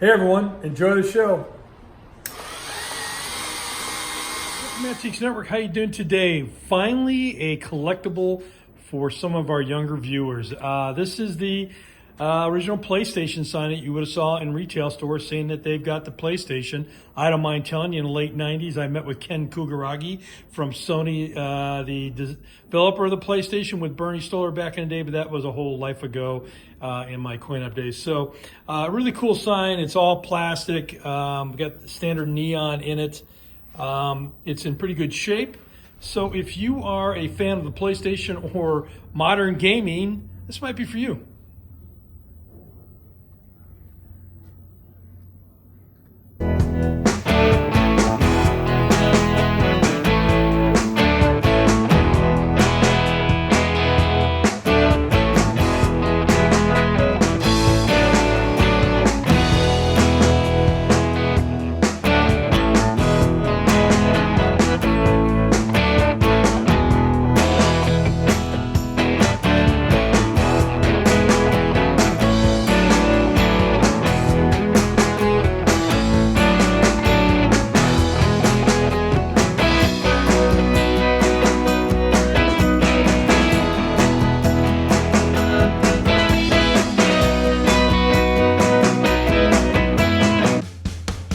Hey everyone, enjoy the show. Mantiques Network, how you doing today? Finally, a collectible for some of our younger viewers. This is the original PlayStation sign that you would have saw in retail stores saying that they've got the PlayStation. I don't mind telling you, in the late 90s, I met with Ken Kugaragi from Sony, the developer of the PlayStation, with Bernie Stoller back in the day, but that was a whole life ago in my coin-up days. So, really cool sign. It's all plastic. We got the standard neon in it. It's in pretty good shape. So if you are a fan of the PlayStation or modern gaming, this might be for you.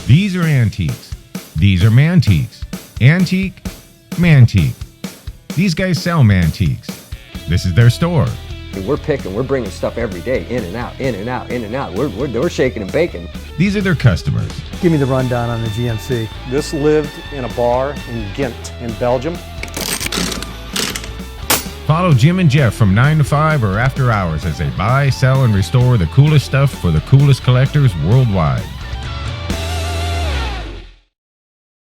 These are antiques. These are mantiques. Antique, mantique. These guys sell mantiques. This is their store. We're bringing stuff every day, in and out, in and out, in and out. We're shaking and baking. These are their customers. Give me the rundown on the GMC. This lived in a bar in Ghent in Belgium. Follow Jim and Jeff from 9 to 5 or after hours as they buy, sell, and restore the coolest stuff for the coolest collectors worldwide.